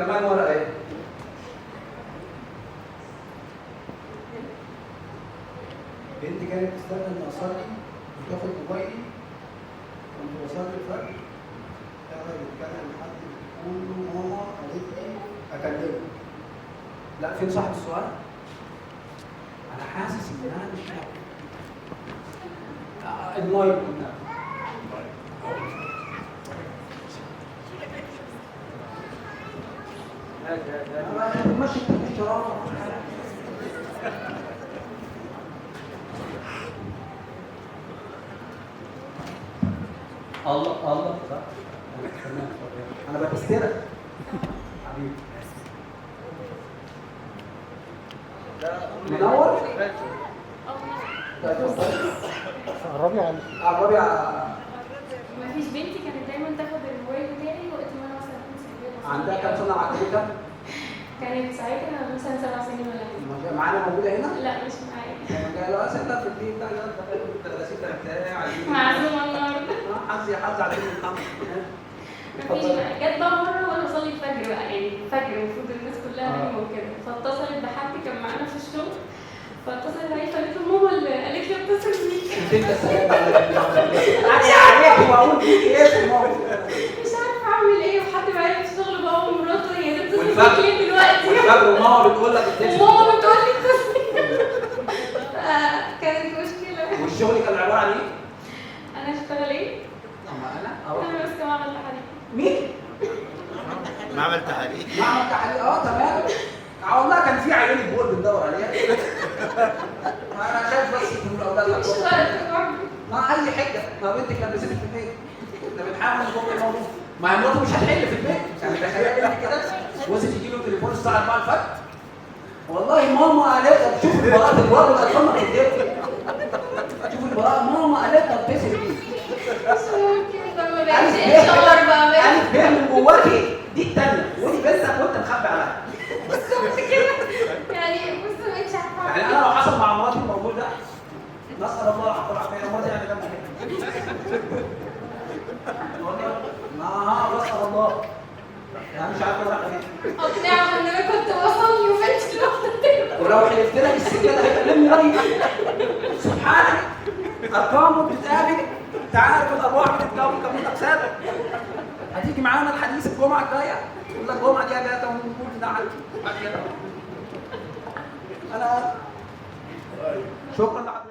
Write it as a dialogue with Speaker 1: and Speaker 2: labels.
Speaker 1: كمان ورقه ايه؟ بنتي كانت تستنى اني اصلي وتاخد موبايلي كنت بصلي الفجر، قاعد بتكلم حد بتقول له ماما قالت لي اكلمه. لا فين صاحب السؤال؟ انا حاسس ان انا مش فاهم. المايك كنا ماشي الشرارة. الله صح؟ انا بتسترك حبيبي. منور؟ قربي على
Speaker 2: مفيش. بنتي كانت دايما تاخد الموبايل بتاعي وقت ما انا مثلا كنت في البيت.
Speaker 1: عندها كام سنه مع كده؟
Speaker 2: كانت ساعتها مثلا 7 سنين ولا حاجه.
Speaker 1: معانا موجوده هنا؟
Speaker 2: لا مش معايا.
Speaker 1: قالوا اسئله في الدين ده التدريسين بتاعي
Speaker 2: معزومه النهارده.
Speaker 1: حظ عليك الحمد.
Speaker 2: مفيش بقى. جت بقى مره وانا بصلي الفجر بقى، يعني الفجر المفروض الناس كلها نايمه وكده، فاتصلت بحد كان معانا في الشغل، فاتصلت عليه فقالت له ماما اللي قالت لي اتصل بيك.
Speaker 1: انت السلام عليك واقول فيك ايه ماما؟
Speaker 2: مش عارفه اعمل ايه، وحد معايا في الشغل بقى ومراته هي بتتصل بيك ليه دلوقتي؟
Speaker 1: وماما بتقول لك
Speaker 2: وماما بتقول لي اتصل. كانت مشكله.
Speaker 1: والشغل كان عباره عن ايه؟
Speaker 2: انا اشتغل ايه؟ انا ماسكه معمل تحاليل.
Speaker 1: مين؟
Speaker 3: معمل تحاليل.
Speaker 1: معمل تحاليل تمام. والله كان في عيون بول بندور عليها. انا خايف بس من الاولاد.
Speaker 2: مش غلط
Speaker 1: ما اي حجه، ما بنتك لبستك في البيت. انت بتحاول تفك الموضوع. ما هي مراته مش هتحل في البيت، يعني تخيل انت كده جوزك يجي له تليفون الساعه 4 الفجر. والله ماما قالت شوف البراءه الواد اللي هتطلع في البيت. شوف البراءه ماما قالت لك اتصل بيه.
Speaker 2: ما بقتش اشعر بقى.
Speaker 1: ألف بيع من جواكي دي الثانيه، ودي بنتك وانت مخبي عليها.
Speaker 2: بالظبط كده. يعني بص ما بقتش عارفه.
Speaker 1: يعني انا لو حصل مع مراتي الموضوع ده نسال الله العفو والعافيه، مراتي يعني جنب كده. والله ما نسال الله. انا مش عارف اروح فين.
Speaker 2: اقنعهم ان انا كنت بصلي وبنتي لوحدها.
Speaker 1: ولو حلفت لك السجاده هيكلمني رايي. سبحانك ارقام بتتقابل، انت عارف الارواح بتتكون كم اقسام. هتيجي معانا الحديث الجمعه الجايه يقول لك الجمعه دي جايه ونقول ده انا شكرا لحضرتك.